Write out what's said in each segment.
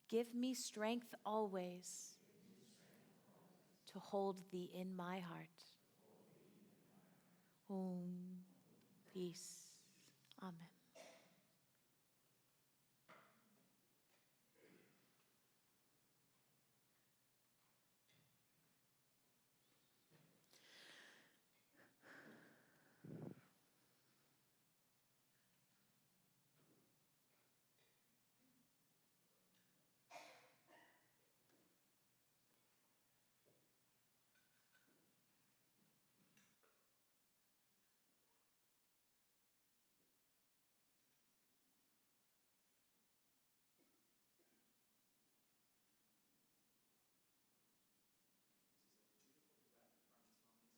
Give me strength always to hold thee in my heart. Om. Peace. Amen.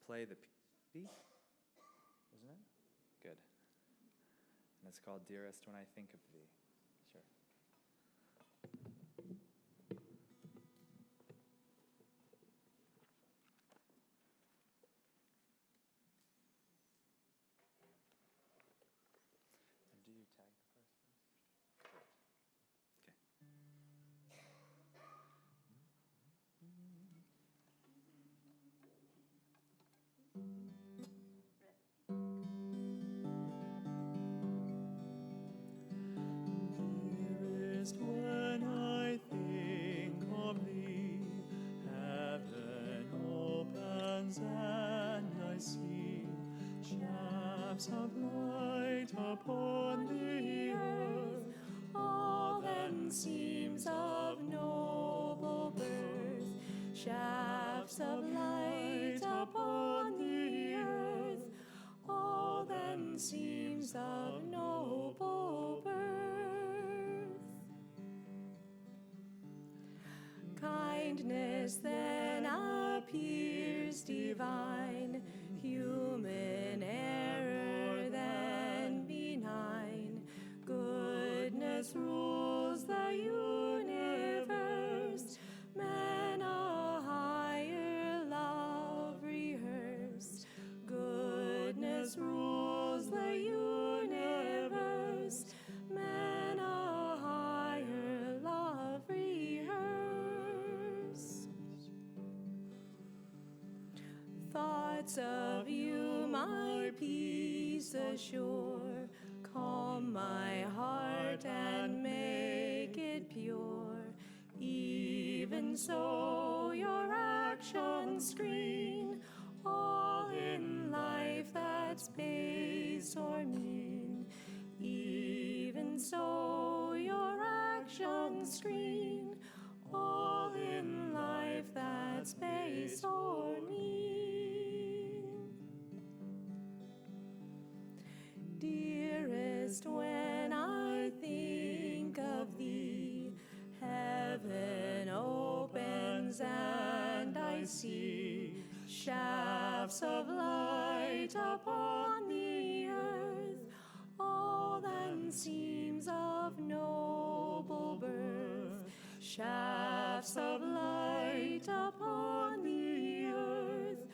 Play the piece, isn't it? Good. And it's called Dearest When I Think of Thee. Sure. And do you tag the first verse? Great. Okay. When I think of thee, heaven opens and I see shafts of light upon the earth. All then seems of noble birth, shafts of light upon the earth. All then seems of noble birth. Kindness then appears divine, human error then benign. Goodness rules the universe, men a higher love rehearse. Goodness rules the universe, men a higher love rehearse. Thoughts of you my peace assure, calm my heart and make it pure. Even so your actions screen all in life that's base or mean. Even so your actions screen all in life that's base or mean. Dearest, when I think of thee, heaven opens and I see shafts of light upon the earth. All then seems of noble birth, shafts of light upon the earth.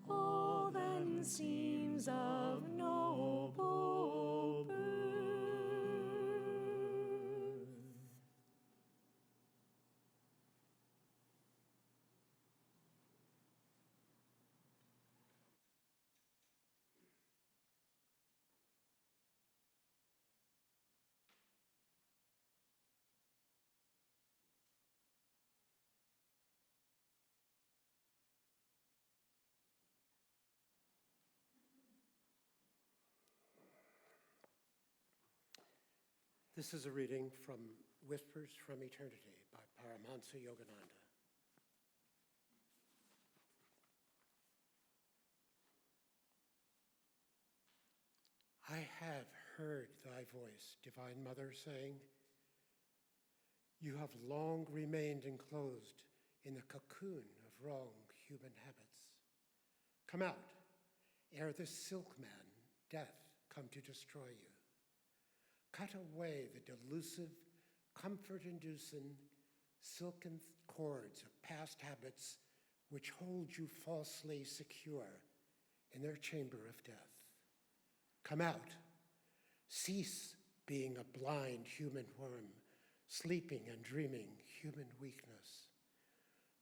All then seems of noble birth. This is a reading from Whispers from Eternity by Paramhansa Yogananda. I have heard thy voice, Divine Mother, saying, you have long remained enclosed in the cocoon of wrong human habits. Come out, ere the silkman, death, come to destroy you. Cut away the delusive, comfort-inducing, silken cords of past habits which hold you falsely secure in their chamber of death. Come out, cease being a blind human worm, sleeping and dreaming human weakness.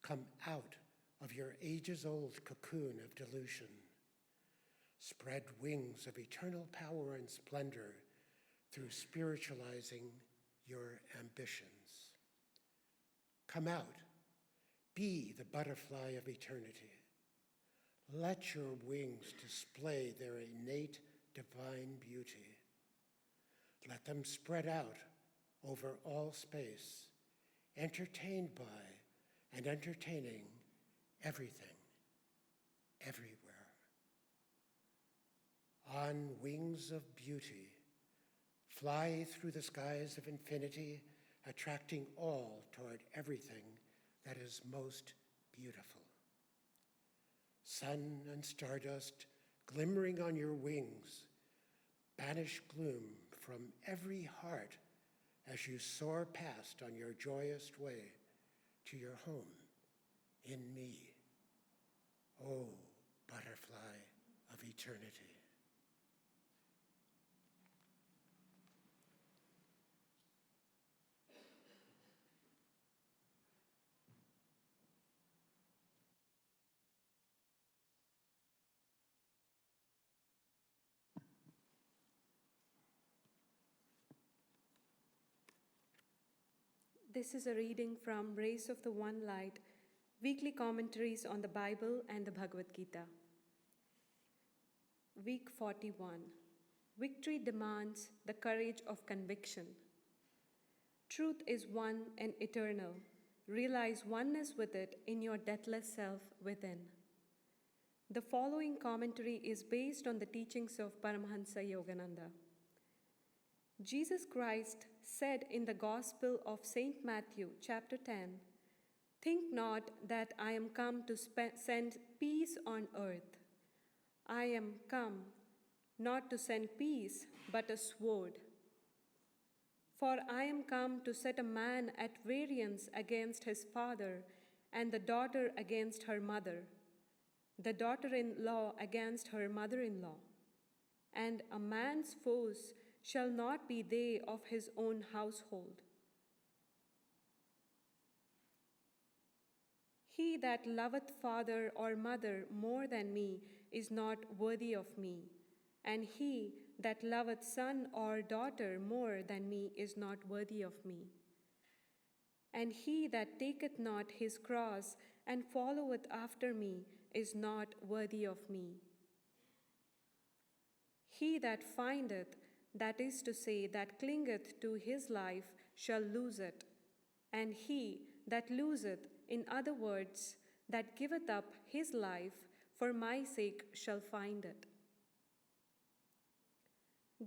Come out of your ages-old cocoon of delusion. Spread wings of eternal power and splendor through spiritualizing your ambitions. Come out, be the butterfly of eternity. Let your wings display their innate divine beauty. Let them spread out over all space, entertained by and entertaining everything, everywhere. On wings of beauty, fly through the skies of infinity, attracting all toward everything that is most beautiful. Sun and stardust glimmering on your wings, banish gloom from every heart as you soar past on your joyous way to your home in me, O butterfly of eternity. This is a reading from Rays of the One Light, weekly commentaries on the Bible and the Bhagavad Gita. Week 41. Victory demands the courage of conviction. Truth is one and eternal. Realize oneness with it in your deathless self within. The following commentary is based on the teachings of Paramhansa Yogananda. Jesus Christ said in the Gospel of St. Matthew, chapter 10, "Think not that I am come to send peace on earth. I am come not to send peace, but a sword. For I am come to set a man at variance against his father, and the daughter against her mother, the daughter-in-law against her mother-in-law. And a man's foes shall not be they of his own household. He that loveth father or mother more than me is not worthy of me, and he that loveth son or daughter more than me is not worthy of me. And he that taketh not his cross and followeth after me is not worthy of me. He that findeth, that is to say, that clingeth to his life, shall lose it. And he that loseth, in other words, that giveth up his life for my sake, shall find it."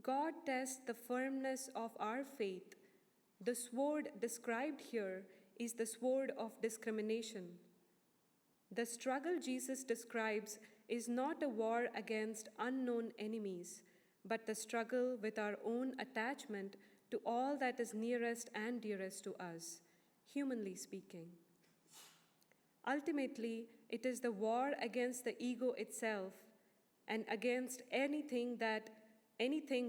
God tests the firmness of our faith. The sword described here is the sword of discrimination. The struggle Jesus describes is not a war against unknown enemies, but the struggle with our own attachment to all that is nearest and dearest to us, humanly speaking. Ultimately, it is the war against the ego itself and against anything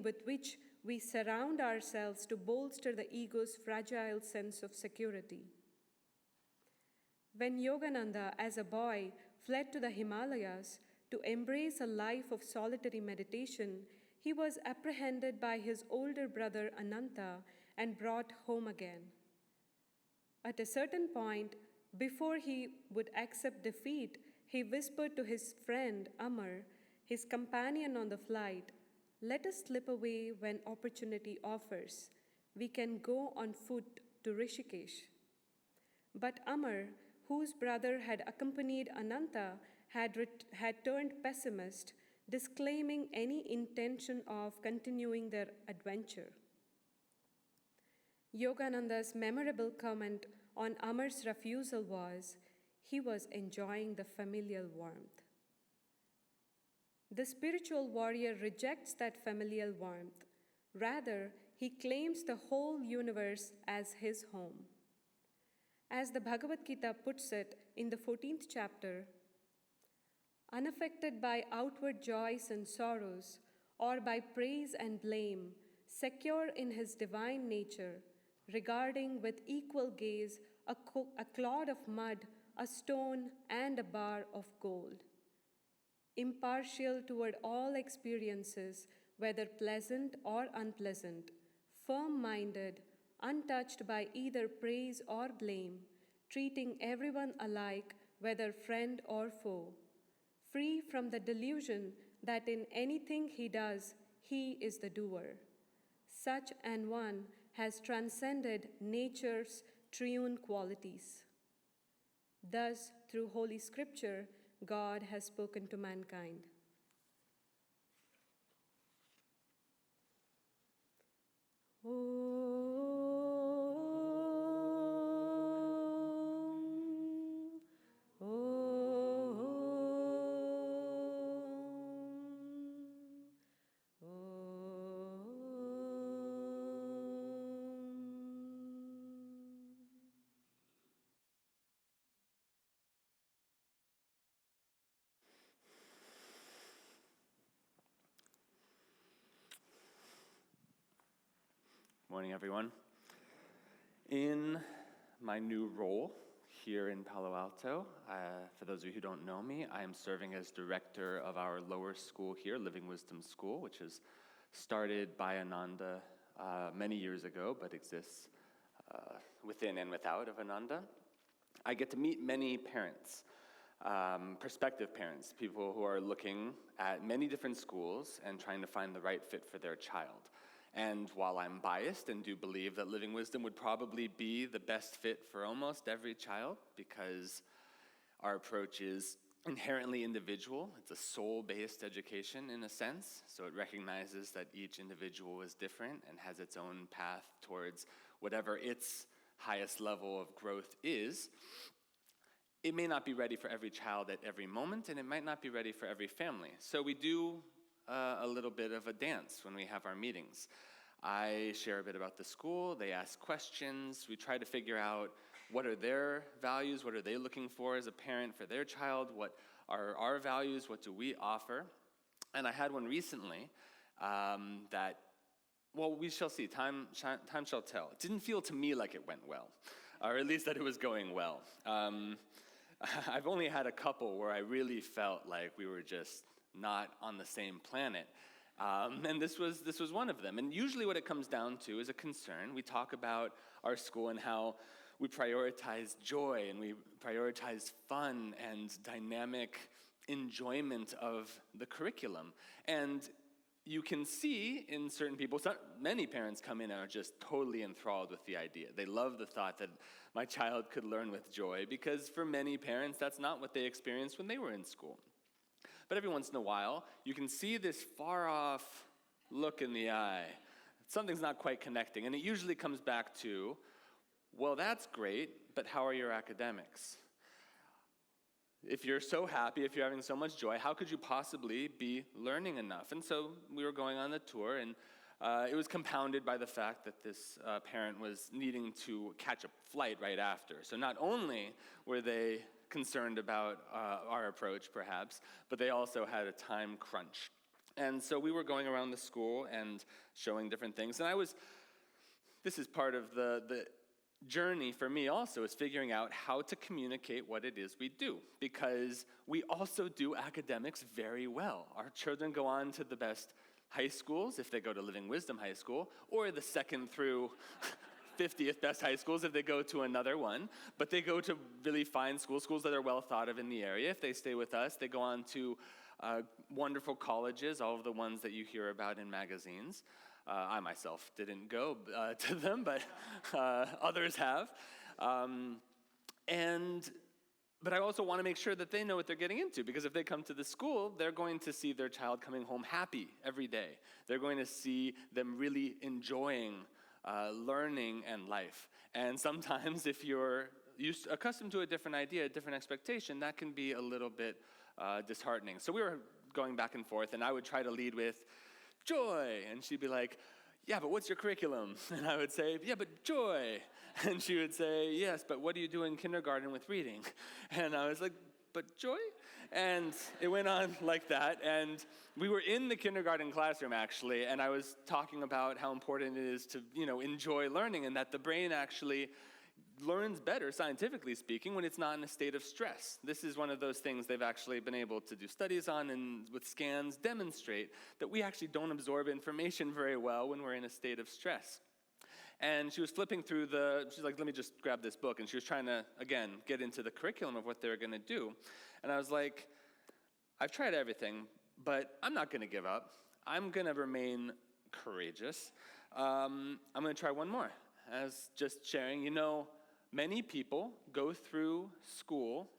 with which we surround ourselves to bolster the ego's fragile sense of security. When Yogananda, as a boy, fled to the Himalayas to embrace a life of solitary meditation, he was apprehended by his older brother Ananda and brought home again. At a certain point, before he would accept defeat, he whispered to his friend Amar, his companion on the flight, "Let us slip away when opportunity offers. We can go on foot to Rishikesh." But Amar, whose brother had accompanied Ananta, had turned pessimist, disclaiming any intention of continuing their adventure. Yogananda's memorable comment on Amar's refusal was, he was enjoying the familial warmth. The spiritual warrior rejects that familial warmth. Rather, he claims the whole universe as his home. As the Bhagavad Gita puts it in the 14th chapter, unaffected by outward joys and sorrows, or by praise and blame, secure in his divine nature, regarding with equal gaze a clod of mud, a stone, and a bar of gold. Impartial toward all experiences, whether pleasant or unpleasant, firm-minded, untouched by either praise or blame, treating everyone alike, whether friend or foe, free from the delusion that in anything he does, he is the doer. Such an one has transcended nature's triune qualities. Thus, through Holy Scripture, God has spoken to mankind. Morning, everyone. In my new role here in Palo Alto, for those of you who don't know me, I am serving as director of our lower school here, Living Wisdom School, which is started by Ananda many years ago, but exists within and without of Ananda. I get to meet many parents, prospective parents, people who are looking at many different schools and trying to find the right fit for their child. And while I'm biased and do believe that Living Wisdom would probably be the best fit for almost every child, because our approach is inherently individual, it's a soul-based education in a sense, so it recognizes that each individual is different and has its own path towards whatever its highest level of growth is. It may not be ready for every child at every moment, and it might not be ready for every family. So we do a little bit of a dance when we have our meetings. I share a bit about the school, they ask questions, we try to figure out what are their values, what are they looking for as a parent for their child, what are our values, what do we offer. And I had one recently that, well, we shall see, time shall tell. It didn't feel to me like it went well, or at least that it was going well. I've only had a couple where I really felt like we were just not on the same planet. And this was one of them. And usually what it comes down to is a concern. We talk about our school and how we prioritize joy and we prioritize fun and dynamic enjoyment of the curriculum. And you can see in certain people, many parents come in and are just totally enthralled with the idea. They love the thought that my child could learn with joy, because for many parents, that's not what they experienced when they were in school. But every once in a while, you can see this far-off look in the eye. Something's not quite connecting. And it usually comes back to, well, that's great, but how are your academics? If you're so happy, if you're having so much joy, how could you possibly be learning enough? And so we were going on the tour, and it was compounded by the fact that this parent was needing to catch a flight right after. So not only were they concerned about our approach, perhaps, but they also had a time crunch. And so we were going around the school and showing different things. And this is part of the journey for me also, is figuring out how to communicate what it is we do, because we also do academics very well. Our children go on to the best high schools if they go to Living Wisdom High School, or the second through 50th best high schools if they go to another one, but they go to really fine schools that are well thought of in the area. If they stay with us, they go on to wonderful colleges, all of the ones that you hear about in magazines. I myself didn't go to them, but others have. But I also want to make sure that they know what they're getting into, because if they come to the school, they're going to see their child coming home happy every day. They're going to see them really enjoying learning and life. And sometimes if you're accustomed to a different idea, a different expectation, that can be a little bit disheartening. So we were going back and forth, and I would try to lead with joy, and she'd be like, yeah, but what's your curriculum? And I would say, yeah, but joy. And she would say, yes, but what do you do in kindergarten with reading? And I was like, but joy. And it went on like that. And we were in the kindergarten classroom, actually, and I was talking about how important it is to, enjoy learning, and that the brain actually learns better, scientifically speaking, when it's not in a state of stress. This is one of those things they've actually been able to do studies on, and with scans demonstrate that we actually don't absorb information very well when we're in a state of stress. And she was flipping through she's like, let me just grab this book. And she was trying to, again, get into the curriculum of what they were going to do. And I was like, I've tried everything, but I'm not going to give up. I'm going to remain courageous. I'm going to try one more. As just sharing, many people go through school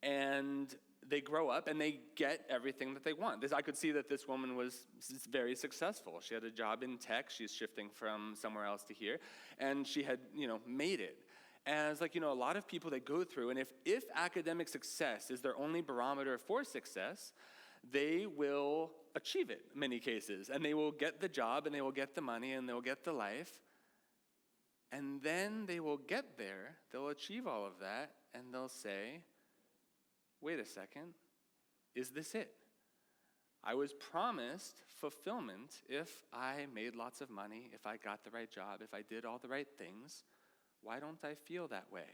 and they grow up and they get everything that they want. I could see that this woman was very successful. She had a job in tech. She's shifting from somewhere else to here. And she had, made it. And I was like, a lot of people, they go through, and if academic success is their only barometer for success, they will achieve it in many cases. And they will get the job, and they will get the money, and they'll get the life. And then they will get there, they'll achieve all of that, and they'll say, wait a second, is this it? I was promised fulfillment if I made lots of money, if I got the right job, if I did all the right things. Why don't I feel that way?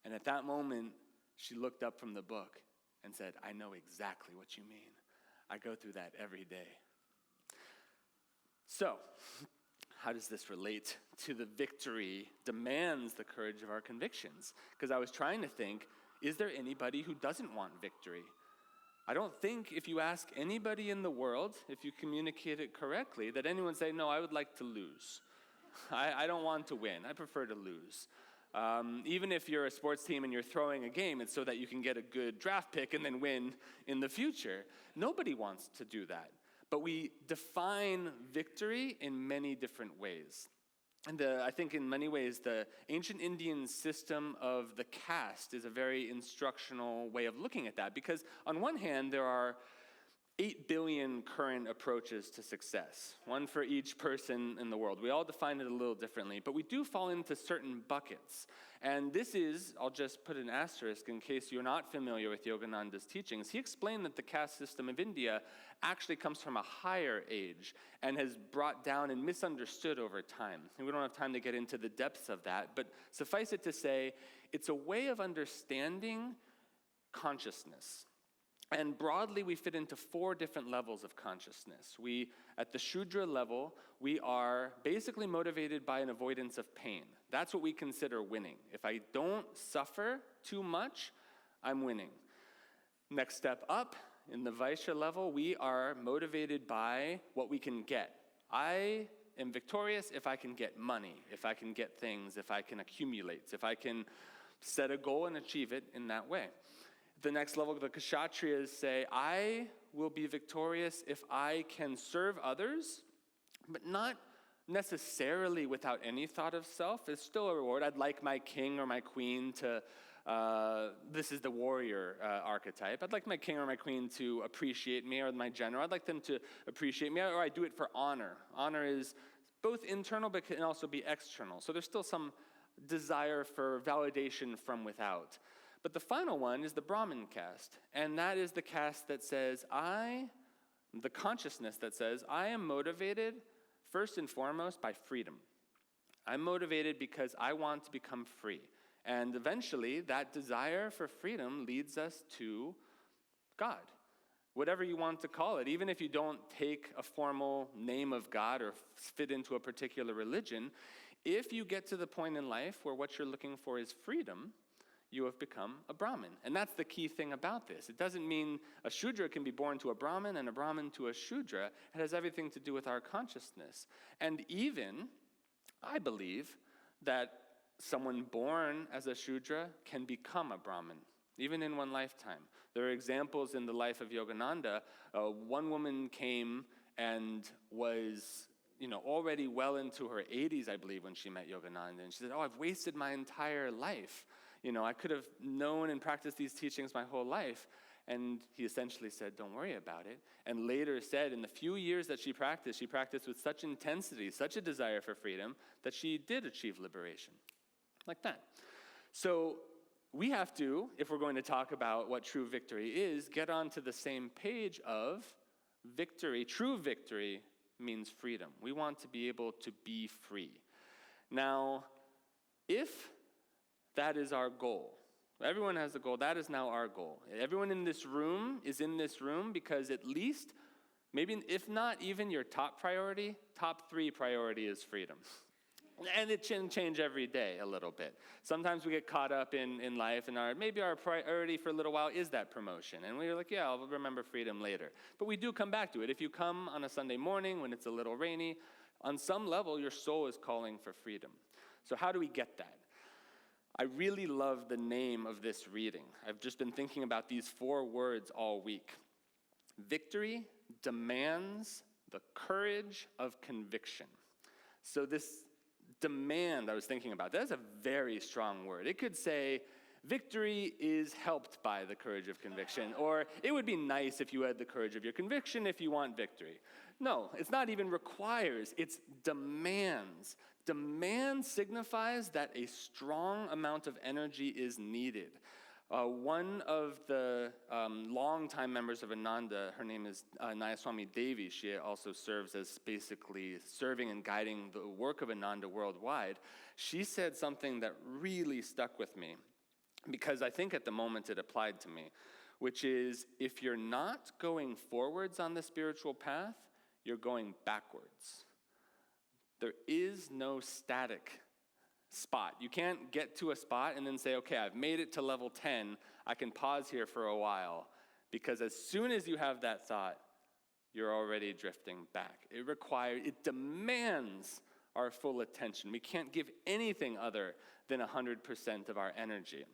And at that moment, she looked up from the book and said, I know exactly what you mean. I go through that every day. So, how does this relate to the victory demands the courage of our convictions? Because I was trying to think, is there anybody who doesn't want victory? I don't think if you ask anybody in the world, if you communicate it correctly, that anyone would say, no, I would like to lose. I don't want to win. I prefer to lose. Even if you're a sports team and you're throwing a game, it's so that you can get a good draft pick and then win in the future. Nobody wants to do that. But we define victory in many different ways. And I think in many ways, the ancient Indian system of the caste is a very instructional way of looking at that. Because on one hand, there are 8 billion current approaches to success, one for each person in the world. We all define it a little differently, but we do fall into certain buckets. And this is, I'll just put an asterisk in case you're not familiar with Yogananda's teachings. He explained that the caste system of India actually comes from a higher age and has brought down and misunderstood over time. And we don't have time to get into the depths of that, but suffice it to say, it's a way of understanding consciousness. And broadly, we fit into 4 different levels of consciousness. At the Shudra level, we are basically motivated by an avoidance of pain. That's what we consider winning. If I don't suffer too much, I'm winning. Next step up, in the Vaishya level, we are motivated by what we can get. I am victorious if I can get money, if I can get things, if I can accumulate, if I can set a goal and achieve it in that way. The next level, the Kshatriyas say, I will be victorious if I can serve others, but not necessarily without any thought of self. It's still a reward. I'd like my king or my queen to, this is the warrior archetype. I'd like my king or my queen to appreciate me, or my general. I'd like them to appreciate me, or I do it for honor. Honor is both internal, but can also be external. So there's still some desire for validation from without. But the final one is the Brahmin caste, and that is the caste that says, the consciousness that says, I am motivated first and foremost by freedom. I'm motivated because I want to become free. And eventually, that desire for freedom leads us to God, whatever you want to call it. Even if you don't take a formal name of God or fit into a particular religion, if you get to the point in life where what you're looking for is freedom, you have become a Brahmin. And that's the key thing about this. It doesn't mean a Shudra can be born to a Brahmin and a Brahmin to a Shudra. It has everything to do with our consciousness. And even, I believe, that someone born as a Shudra can become a Brahmin, even in one lifetime. There are examples in the life of Yogananda. One woman came and was already well into her 80s, I believe, when she met Yogananda. And she said, I've wasted my entire life. I could have known and practiced these teachings my whole life. And he essentially said, don't worry about it. And later said, in the few years that she practiced with such intensity, such a desire for freedom, that she did achieve liberation. Like that. So we have to, if we're going to talk about what true victory is, get onto the same page of victory. True victory means freedom. We want to be able to be free. Now, if that is our goal, everyone has a goal, that is now our goal. Everyone in this room is in this room because at least, maybe if not even your top priority, top 3 priority is freedom. And it can change every day a little bit. Sometimes we get caught up in life, and maybe our priority for a little while is that promotion. And we're like, yeah, I'll remember freedom later. But we do come back to it. If you come on a Sunday morning when it's a little rainy, on some level, your soul is calling for freedom. So how do we get that? I really love the name of this reading. I've just been thinking about these 4 words all week. Victory demands the courage of conviction. So this demand I was thinking about, that's a very strong word. It could say, victory is helped by the courage of conviction, or it would be nice if you had the courage of your conviction if you want victory. No, it's not even requires, it's demands. Demand signifies that a strong amount of energy is needed. One of the longtime members of Ananda, her name is Swami Devi. She also serves as basically serving and guiding the work of Ananda worldwide. She said something that really stuck with me because I think at the moment it applied to me, which is if you're not going forwards on the spiritual path, you're going backwards. There is no static spot. You can't get to a spot and then say, okay, I've made it to level 10. I can pause here for a while. Because as soon as you have that thought, you're already drifting back. It demands our full attention. We can't give anything other than 100% of our energy.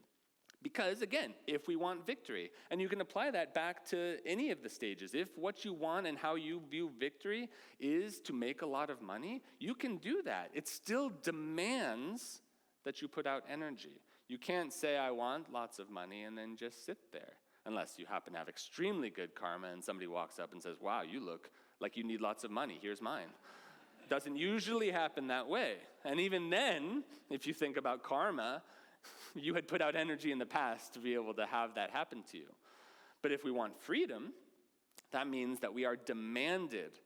Because, again, if we want victory, and you can apply that back to any of the stages. If what you want and how you view victory is to make a lot of money, you can do that. It still demands that you put out energy. You can't say, I want lots of money, and then just sit there. Unless you happen to have extremely good karma, and somebody walks up and says, wow, you look like you need lots of money. Here's mine. Doesn't usually happen that way. And even then, if you think about karma, you had put out energy in the past to be able to have that happen to you. But if we want freedom, that means that we are demanded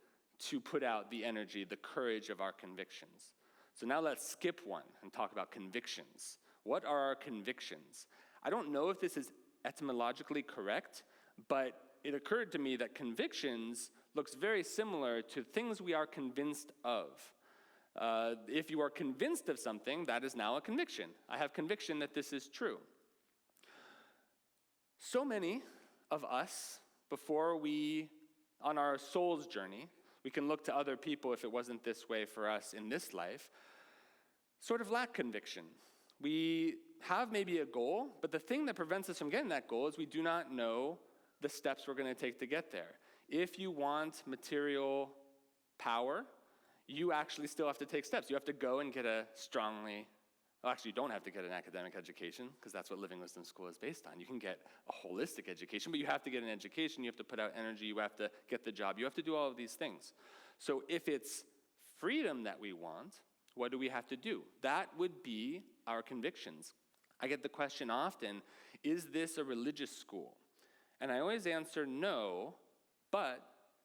to put out the energy, the courage of our convictions. So now let's skip one and talk about convictions. What are our convictions? I don't know if this is etymologically correct, but it occurred to me that convictions looks very similar to things we are convinced of. If you are convinced of something, that is now a conviction. I have conviction that this is true. So many of us, on our soul's journey, we can look to other people if it wasn't this way for us in this life, sort of lack conviction. We have maybe a goal, but the thing that prevents us from getting that goal is we do not know the steps we're going to take to get there. If you want material power, you actually still have to take steps. You have to go and get you don't have to get an academic education because that's what Living Wisdom School is based on. You can get a holistic education, but you have to get an education. You have to put out energy. You have to get the job. You have to do all of these things. So if it's freedom that we want, what do we have to do? That would be our convictions. I get the question often, is this a religious school? And I always answer no, but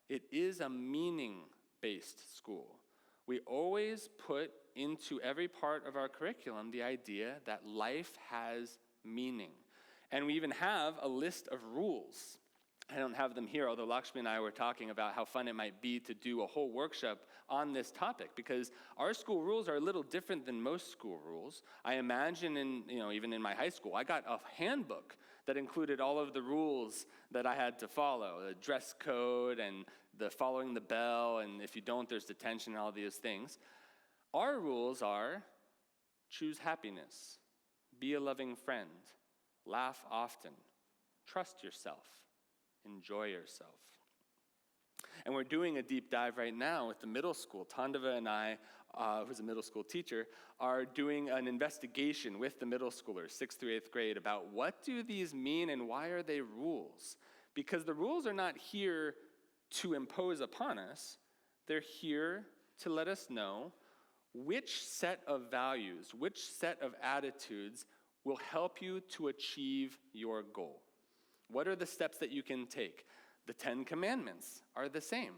it is a meaning-based school. We always put into every part of our curriculum the idea that life has meaning. And we even have a list of rules. I don't have them here, although Lakshmi and I were talking about how fun it might be to do a whole workshop on this topic, because our school rules are a little different than most school rules. I imagine even in my high school, I got a handbook that included all of the rules that I had to follow, the dress code and the following the bell, and if you don't, there's detention and all these things. Our rules are choose happiness, be a loving friend, laugh often, trust yourself, enjoy yourself. And we're doing a deep dive right now with the middle school. Tandava and I, who's a middle school teacher, are doing an investigation with the middle schoolers, 6th through 8th grade, about what do these mean and why are they rules? Because the rules are not here to impose upon us. They're here to let us know which set of values, which set of attitudes will help you to achieve your goal. What are the steps that you can take? The 10 Commandments are the same.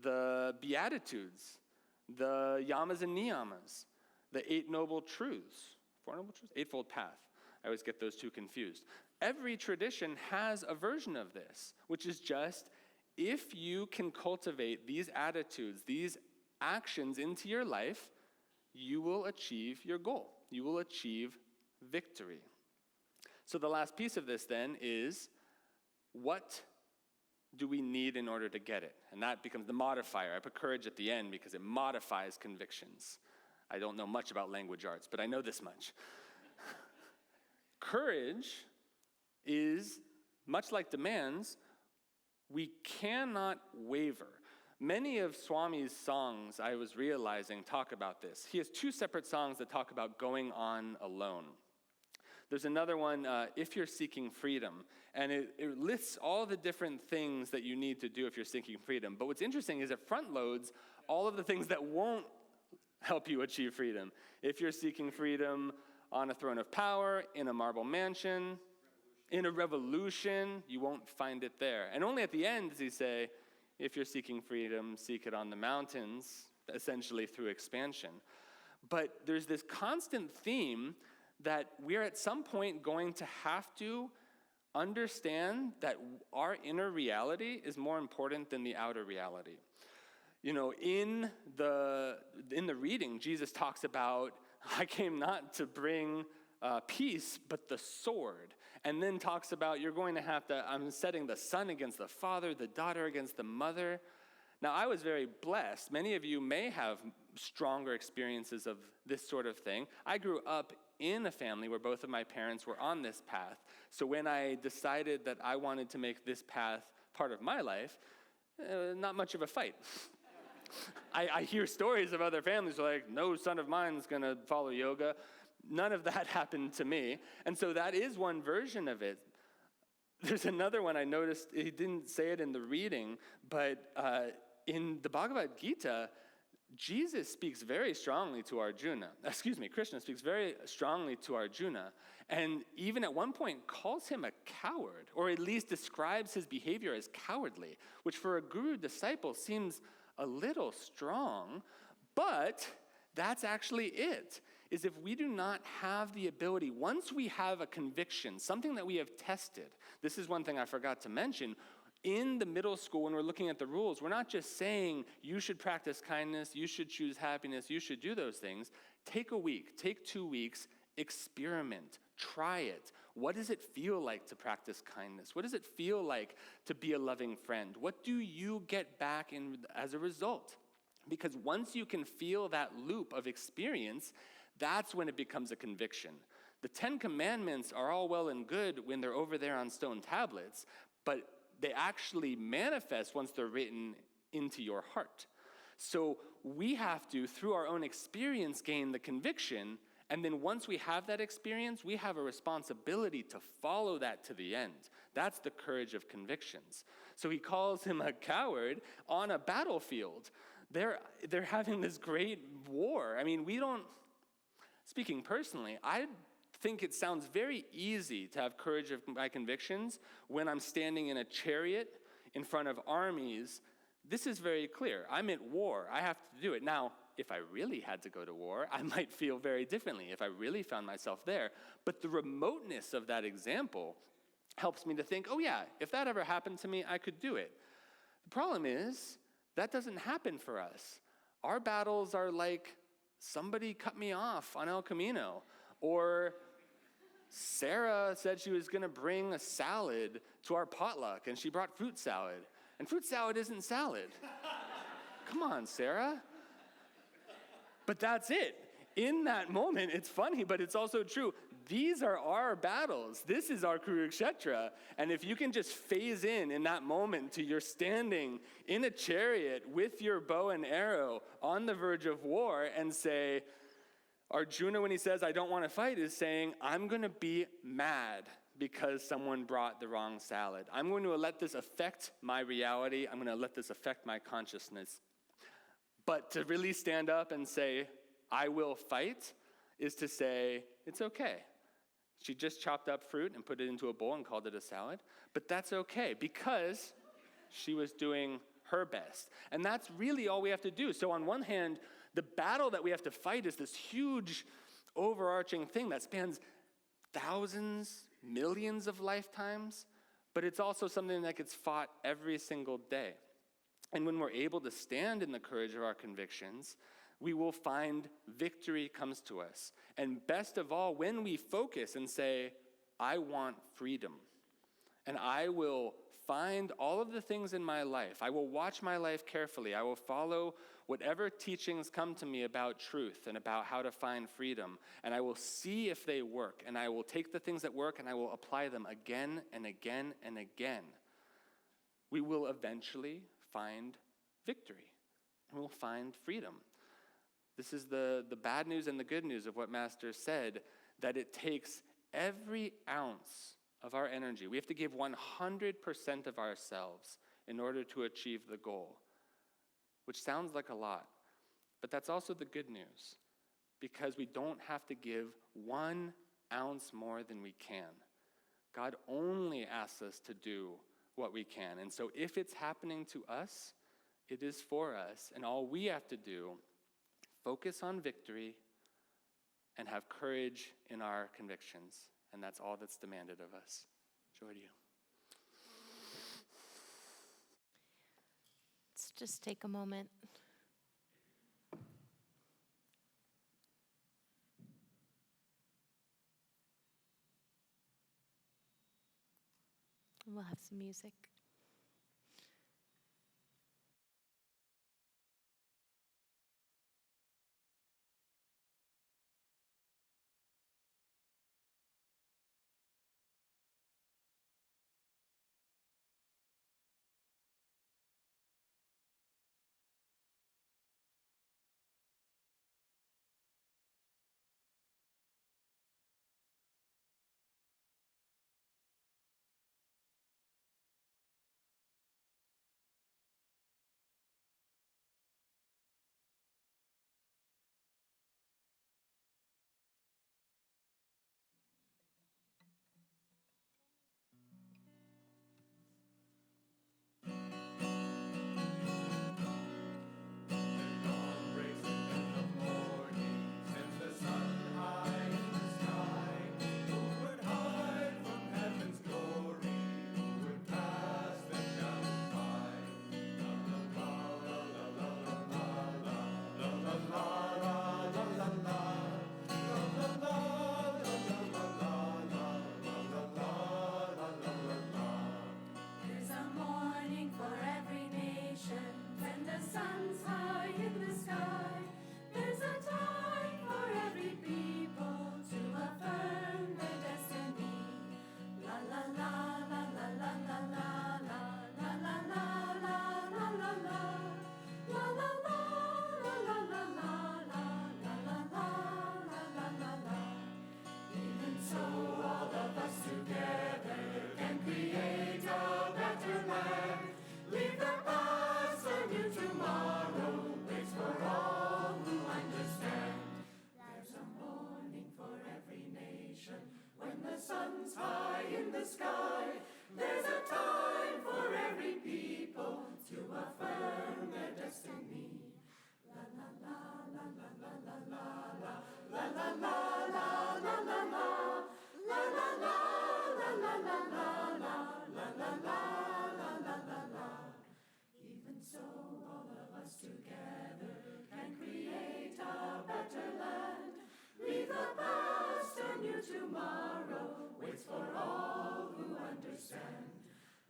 The Beatitudes, the Yamas and Niyamas, the 8 Noble Truths, 4 Noble Truths, Eightfold Path. I always get those two confused. Every tradition has a version of this, which is just, if you can cultivate these attitudes, these actions into your life, you will achieve your goal. You will achieve victory. So the last piece of this then is, what do we need in order to get it? And that becomes the modifier. I put courage at the end because it modifies convictions. I don't know much about language arts, but I know this much. Courage is, much like demands, we cannot waver. Many of Swami's songs, I was realizing, talk about this. He has 2 separate songs that talk about going on alone. There's another one, If You're Seeking Freedom, and it lists all the different things that you need to do if you're seeking freedom. But what's interesting is it front loads all of the things that won't help you achieve freedom. If you're seeking freedom on a throne of power, in a marble mansion, in a revolution, you won't find it there. And only at the end does he say, if you're seeking freedom, seek it on the mountains, essentially through expansion. But there's this constant theme that we're at some point going to have to understand that our inner reality is more important than the outer reality. You know, in the reading, Jesus talks about, I came not to bring peace, but the sword. And then talks about, you're going to have to, I'm setting the son against the father, the daughter against the mother. Now, I was very blessed. Many of you may have stronger experiences of this sort of thing. I grew up in a family where both of my parents were on this path. So when I decided that I wanted to make this path part of my life, not much of a fight. I hear stories of other families like, no son of mine is going to follow yoga. None of that happened to me. And so that is one version of it. There's another one I noticed, he didn't say it in the reading, but in the Bhagavad Gita, Jesus speaks very strongly to Arjuna. Krishna speaks very strongly to Arjuna, and even at one point calls him a coward, or at least describes his behavior as cowardly, which for a guru disciple seems a little strong, but that's actually it. Is if we do not have the ability, once we have a conviction, something that we have tested, this is one thing I forgot to mention, in the middle school when we're looking at the rules, we're not just saying you should practice kindness, you should choose happiness, you should do those things. Take a week, take 2 weeks, experiment, try it. What does it feel like to practice kindness? What does it feel like to be a loving friend? What do you get back in as a result? Because once you can feel that loop of experience, that's when it becomes a conviction. The 10 Commandments are all well and good when they're over there on stone tablets, but they actually manifest once they're written into your heart. So we have to, through our own experience, gain the conviction, and then once we have that experience, we have a responsibility to follow that to the end. That's the courage of convictions. So he calls him a coward on a battlefield. They're having this great war. I mean, speaking personally, I think it sounds very easy to have courage of my convictions when I'm standing in a chariot in front of armies. This is very clear. I'm at war. I have to do it. Now, if I really had to go to war, I might feel very differently if I really found myself there. But the remoteness of that example helps me to think, oh yeah, if that ever happened to me, I could do it. The problem is, that doesn't happen for us. Our battles are like, somebody cut me off on El Camino, or Sarah said she was going to bring a salad to our potluck, and she brought fruit salad. And fruit salad isn't salad. Come on, Sarah. But that's it. In that moment, it's funny, but it's also true. These are our battles. This is our Kurukshetra. And if you can just phase in that moment to you're standing in a chariot with your bow and arrow on the verge of war and say, Arjuna, when he says, I don't want to fight, is saying, I'm going to be mad because someone brought the wrong salad. I'm going to let this affect my reality. I'm going to let this affect my consciousness. But to really stand up and say, I will fight, is to say, it's okay. She just chopped up fruit and put it into a bowl and called it a salad. But that's okay because she was doing her best. And that's really all we have to do. So on one hand, the battle that we have to fight is this huge overarching thing that spans thousands, millions of lifetimes, but it's also something that gets fought every single day. And when we're able to stand in the courage of our convictions, we will find victory comes to us. And best of all, when we focus and say, I want freedom, and I will find all of the things in my life. I will watch my life carefully. I will follow whatever teachings come to me about truth and about how to find freedom. And I will see if they work. And I will take the things that work and I will apply them again and again and again. We will eventually find victory. And we'll find freedom. This is the bad news and the good news of what Master said, that it takes every ounce of our energy. We have to give 100% of ourselves in order to achieve the goal, which sounds like a lot, but that's also the good news, because we don't have to give 1 ounce more than we can. God only asks us to do what we can, and so if it's happening to us, it is for us, and all we have to do, focus on victory and have courage in our convictions. And that's all that's demanded of us. Joy to you. Let's just take a moment. And we'll have some music.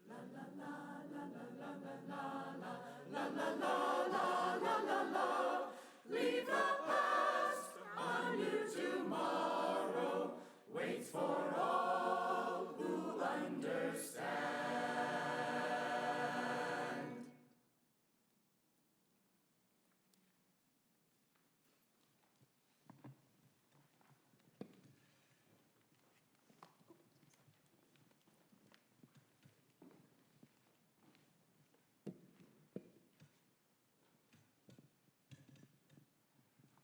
La la la la la la la la la la la la.